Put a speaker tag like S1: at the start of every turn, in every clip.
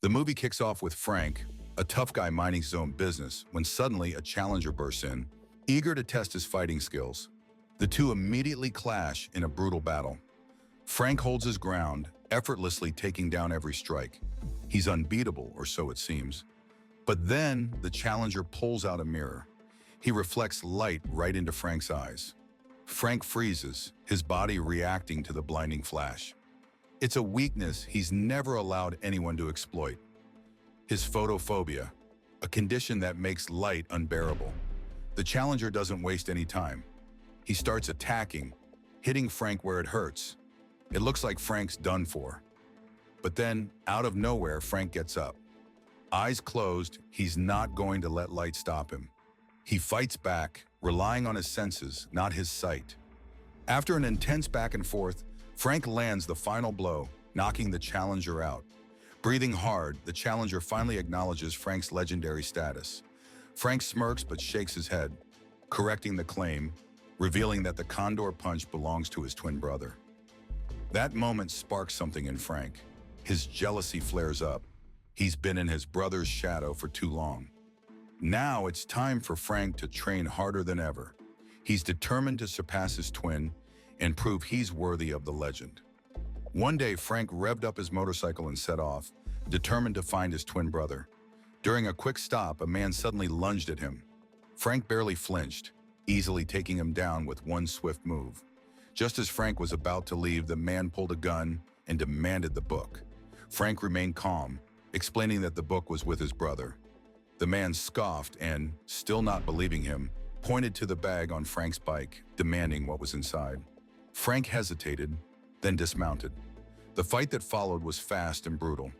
S1: The movie kicks off with Frank, a tough guy minding his own business, when suddenly a challenger bursts in, eager to test his fighting skills. The two immediately clash in a brutal battle. Frank holds his ground, effortlessly taking down every strike. He's unbeatable, or so it seems. But then, the challenger pulls out a mirror. He reflects light right into Frank's eyes. Frank freezes, his body reacting to the blinding flash. It's a weakness he's never allowed anyone to exploit. His photophobia, a condition that makes light unbearable. The challenger doesn't waste any time. He starts attacking, hitting Frank where it hurts. It looks like Frank's done for. But then, out of nowhere, Frank gets up. Eyes closed, he's not going to let light stop him. He fights back, relying on his senses, not his sight. After an intense back and forth, Frank lands the final blow, knocking the challenger out. Breathing hard, the challenger finally acknowledges Frank's legendary status. Frank smirks but shakes his head, correcting the claim, revealing that the Condor punch belongs to his twin brother. That moment sparks something in Frank. His jealousy flares up. He's been in his brother's shadow for too long. Now it's time for Frank to train harder than ever. He's determined to surpass his twin and prove he's worthy of the legend. One day, Frank revved up his motorcycle and set off, determined to find his twin brother. During a quick stop, a man suddenly lunged at him. Frank barely flinched, easily taking him down with one swift move. Just as Frank was about to leave, the man pulled a gun and demanded the book. Frank remained calm, explaining that the book was with his brother. The man scoffed and, still not believing him, pointed to the bag on Frank's bike, demanding what was inside. Frank hesitated, then dismounted. The fight that followed was fast and brutal.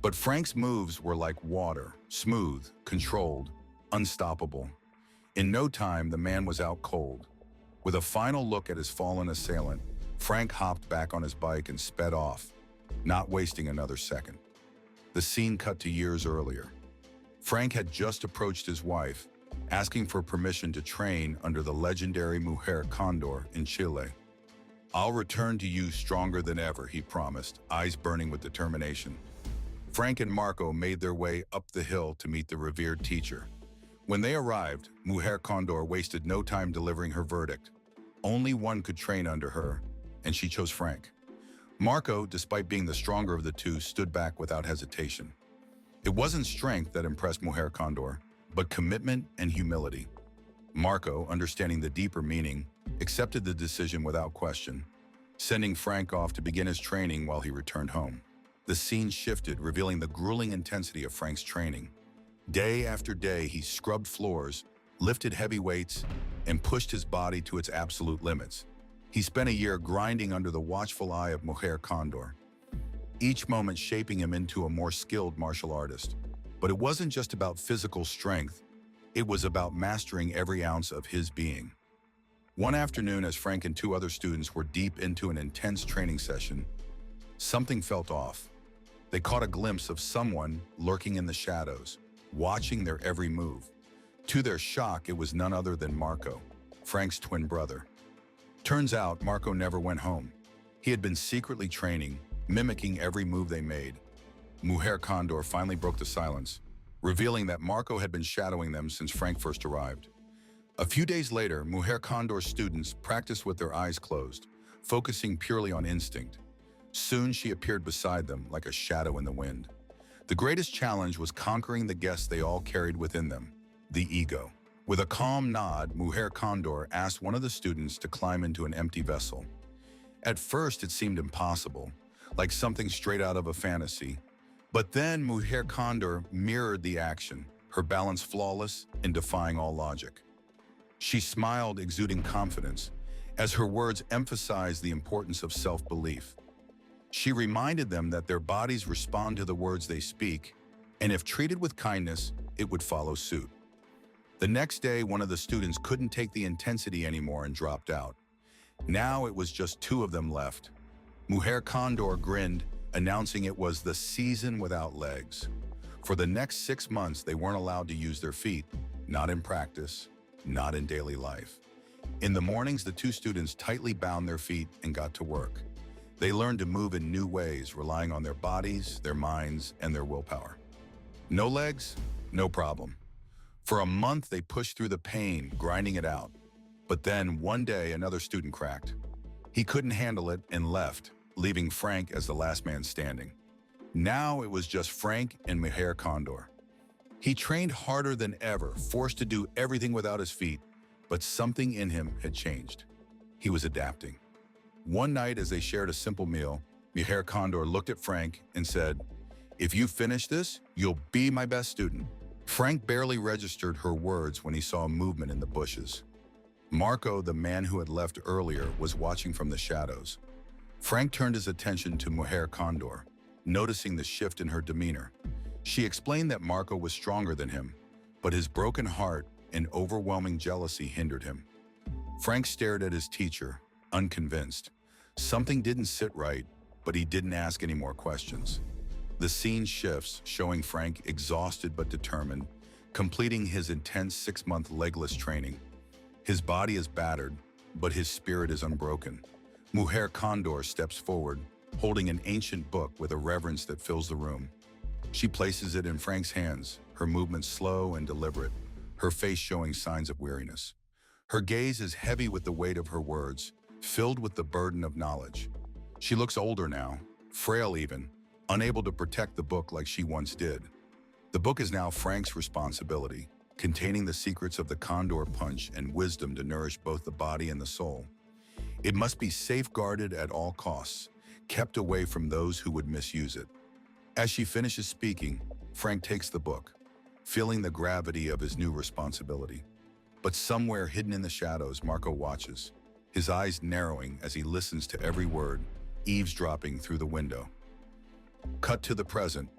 S1: But Frank's moves were like water, smooth, controlled, unstoppable. In no time, the man was out cold. With a final look at his fallen assailant, Frank hopped back on his bike and sped off, not wasting another second. The scene cut to years earlier. Frank had just approached his wife, asking for permission to train under the legendary Condor in Chile. "I'll return to you stronger than ever," he promised, eyes burning with determination. Frank and Marco made their way up the hill to meet the revered teacher. When they arrived, Condor wasted no time delivering her verdict. Only one could train under her, and she chose Frank. Marco, despite being the stronger of the two, stood back without hesitation. It wasn't strength that impressed Condor, but commitment and humility. Marco, understanding the deeper meaning, accepted the decision without question, sending Frank off to begin his training while he returned home. The scene shifted, revealing the grueling intensity of Frank's training. Day after day, he scrubbed floors, lifted heavy weights, and pushed his body to its absolute limits. He spent a year grinding under the watchful eye of Condor, each moment shaping him into a more skilled martial artist. But it wasn't just about physical strength, it was about mastering every ounce of his being. One afternoon, as Frank and two other students were deep into an intense training session, something felt off. They caught a glimpse of someone lurking in the shadows, watching their every move. To their shock, it was none other than Marco, Frank's twin brother. Turns out, Marco never went home. He had been secretly training, mimicking every move they made. Condor finally broke the silence, revealing that Marco had been shadowing them since Frank first arrived. A few days later, Condor's students practiced with their eyes closed, focusing purely on instinct. Soon she appeared beside them like a shadow in the wind. The greatest challenge was conquering the guest they all carried within them, the ego. With a calm nod, Condor asked one of the students to climb into an empty vessel. At first, it seemed impossible, like something straight out of a fantasy. But then Condor mirrored the action, her balance flawless and defying all logic. She smiled, exuding confidence, as her words emphasized the importance of self-belief. She reminded them that their bodies respond to the words they speak, and if treated with kindness, it would follow suit. The next day, one of the students couldn't take the intensity anymore and dropped out. Now it was just two of them left. Condor grinned, announcing it was the season without legs. For the next 6 months, they weren't allowed to use their feet, not in practice, not in daily life. In the mornings, the two students tightly bound their feet and got to work. They learn to move in new ways, relying on their bodies, their minds, and their willpower. No legs? No problem. For a month, they pushed through the pain, grinding it out. But then, one day, another student cracked. He couldn't handle it and left, leaving Frank as the last man standing. Now it was just Frank and Mujer Condor. He trained harder than ever, forced to do everything without his feet, but something in him had changed. He was adapting. One night, as they shared a simple meal, Mujer Condor looked at Frank and said, "If you finish this, you'll be my best student." Frank barely registered her words when he saw a movement in the bushes. Marco, the man who had left earlier, was watching from the shadows. Frank turned his attention to Mujer Condor, noticing the shift in her demeanor. She explained that Marco was stronger than him, but his broken heart and overwhelming jealousy hindered him. Frank stared at his teacher, unconvinced. Something didn't sit right, but he didn't ask any more questions. The scene shifts, showing Frank exhausted but determined, completing his intense 6-month legless training. His body is battered, but his spirit is unbroken. Mujer Condor steps forward, holding an ancient book with a reverence that fills the room. She places it in Frank's hands, her movements slow and deliberate, her face showing signs of weariness. Her gaze is heavy with the weight of her words, filled with the burden of knowledge. She looks older now, frail even, unable to protect the book like she once did. The book is now Frank's responsibility, containing the secrets of the Condor punch and wisdom to nourish both the body and the soul. It must be safeguarded at all costs, kept away from those who would misuse it. As she finishes speaking, Frank takes the book, feeling the gravity of his new responsibility. But somewhere hidden in the shadows, Marco watches, his eyes narrowing as he listens to every word, eavesdropping through the window. Cut to the present.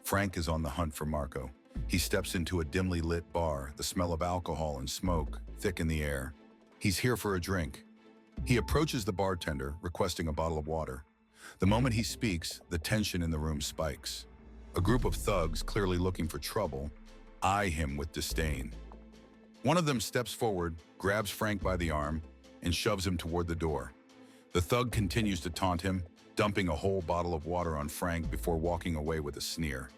S1: Frank is on the hunt for Marco. He steps into a dimly lit bar, the smell of alcohol and smoke thick in the air. He's here for a drink. He approaches the bartender, requesting a bottle of water. The moment he speaks, the tension in the room spikes. A group of thugs, clearly looking for trouble, eye him with disdain. One of them steps forward, grabs Frank by the arm, and shoves him toward the door. The thug continues to taunt him, dumping a whole bottle of water on Frank before walking away with a sneer.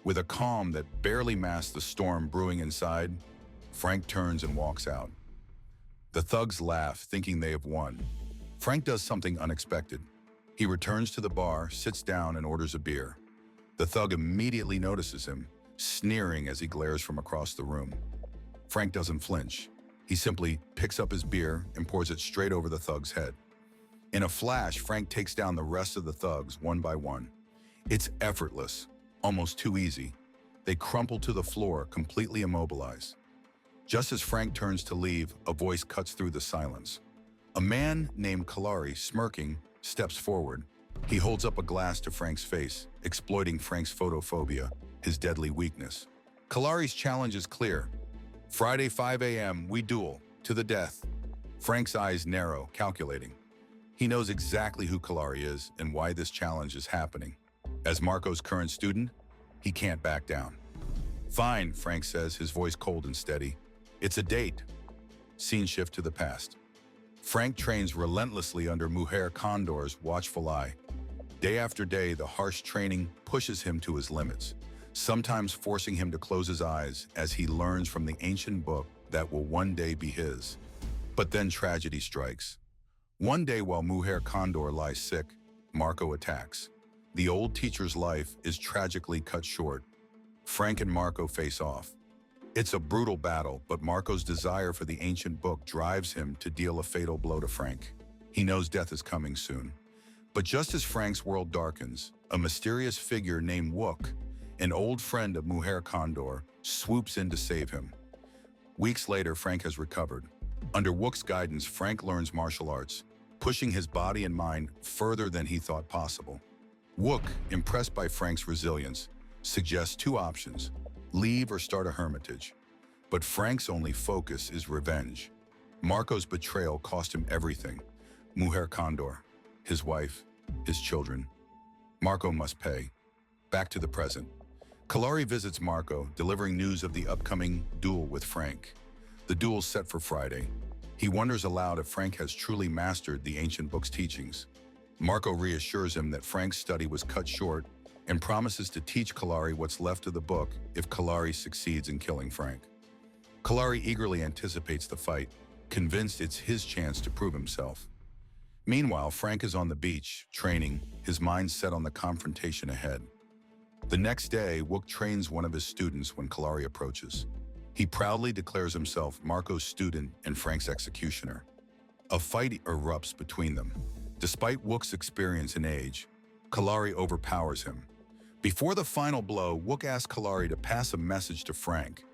S1: With a calm that barely masks the storm brewing inside, Frank turns and walks out. The thugs laugh, thinking they have won. Frank does something unexpected. He returns to the bar, sits down, and orders a beer. The thug immediately notices him, sneering as he glares from across the room. Frank doesn't flinch. He simply picks up his beer and pours it straight over the thug's head. In a flash, Frank takes down the rest of the thugs one by one. It's effortless, almost too easy. They crumple to the floor, completely immobilized. Just as Frank turns to leave, a voice cuts through the silence. A man named Kalari, smirking, steps forward. He holds up a glass to Frank's face, exploiting Frank's photophobia, his deadly weakness. Kalari's challenge is clear. Friday, 5 a.m., we duel, to the death. Frank's eyes narrow, calculating. He knows exactly who Kalari is and why this challenge is happening. As Marco's current student, he can't back down. Fine, Frank says, his voice cold and steady. It's a date. Scene shift to the past. Frank trains relentlessly under Mujer Condor's watchful eye. Day after day, the harsh training pushes him to his limits, sometimes forcing him to close his eyes as he learns from the ancient book that will one day be his. But then tragedy strikes. One day while Mujer Condor lies sick, Marco attacks. The old teacher's life is tragically cut short. Frank and Marco face off. It's a brutal battle, but Marco's desire for the ancient book drives him to deal a fatal blow to Frank. He knows death is coming soon. But just as Frank's world darkens, a mysterious figure named Wook, an old friend of Mujer Condor, swoops in to save him. Weeks later, Frank has recovered. Under Wook's guidance, Frank learns martial arts, pushing his body and mind further than he thought possible. Wook, impressed by Frank's resilience, suggests two options: leave or start a hermitage. But Frank's only focus is revenge. Marco's betrayal cost him everything: Mujer Condor, his wife, his children. Marco must pay. Back to the present. Kalari visits Marco, delivering news of the upcoming duel with Frank. The duel's set for Friday. He wonders aloud if Frank has truly mastered the ancient book's teachings. Marco reassures him that Frank's study was cut short and promises to teach Kalari what's left of the book if Kalari succeeds in killing Frank. Kalari eagerly anticipates the fight, convinced it's his chance to prove himself. Meanwhile, Frank is on the beach, training, his mind set on the confrontation ahead. The next day, Wook trains one of his students when Kalari approaches. He proudly declares himself Marco's student and Frank's executioner. A fight erupts between them. Despite Wook's experience and age, Kalari overpowers him. Before the final blow, Wook asks Kalari to pass a message to Frank,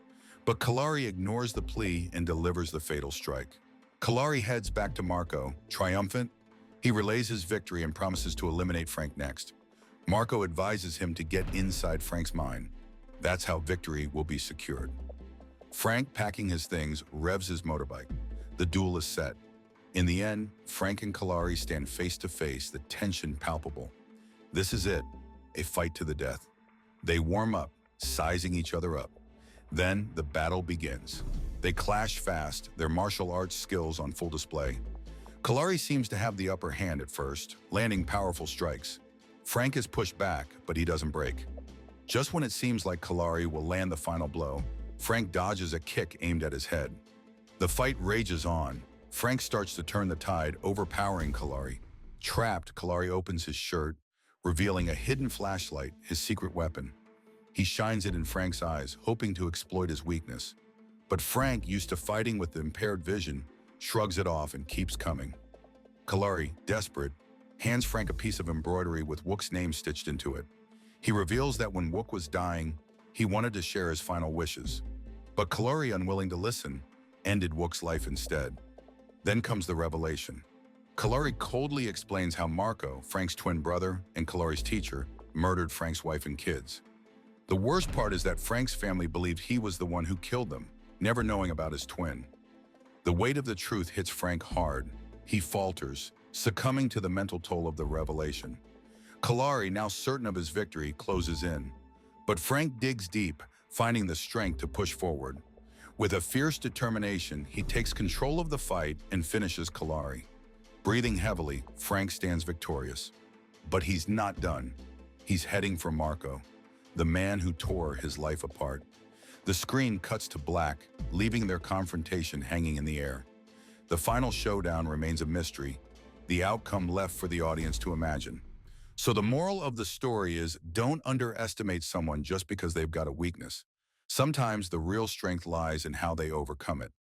S1: but Kalari ignores the plea and delivers the fatal strike. Kalari heads back to Marco. Triumphant, he relays his victory and promises to eliminate Frank next. Marco advises him to get inside Frank's mind. That's how victory will be secured. Frank, packing his things, revs his motorbike. The duel is set. In the end, Frank and Kalari stand face to face, the tension palpable. This is it, a fight to the death. They warm up, sizing each other up. Then the battle begins. They clash fast, their martial arts skills on full display. Kalari seems to have the upper hand at first, landing powerful strikes. Frank is pushed back, but he doesn't break. Just when it seems like Kalari will land the final blow, Frank dodges a kick aimed at his head. The fight rages on. Frank starts to turn the tide, overpowering Kalari. Trapped, Kalari opens his shirt, revealing a hidden flashlight, his secret weapon. He shines it in Frank's eyes, hoping to exploit his weakness. But Frank, used to fighting with impaired vision, shrugs it off and keeps coming. Kalari, desperate, hands Frank a piece of embroidery with Wook's name stitched into it. He reveals that when Wook was dying, he wanted to share his final wishes. But Kalari, unwilling to listen, ended Wook's life instead. Then comes the revelation. Kalari coldly explains how Marco, Frank's twin brother and Kalari's teacher, murdered Frank's wife and kids. The worst part is that Frank's family believed he was the one who killed them, never knowing about his twin. The weight of the truth hits Frank hard. He falters, succumbing to the mental toll of the revelation. Kalari, now certain of his victory, closes in. But Frank digs deep, finding the strength to push forward. With a fierce determination, he takes control of the fight and finishes Kalari. Breathing heavily, Frank stands victorious. But he's not done. He's heading for Marco, the man who tore his life apart. The screen cuts to black, leaving their confrontation hanging in the air. The final showdown remains a mystery, the outcome left for the audience to imagine. So the moral of the story is, don't underestimate someone just because they've got a weakness. Sometimes the real strength lies in how they overcome it.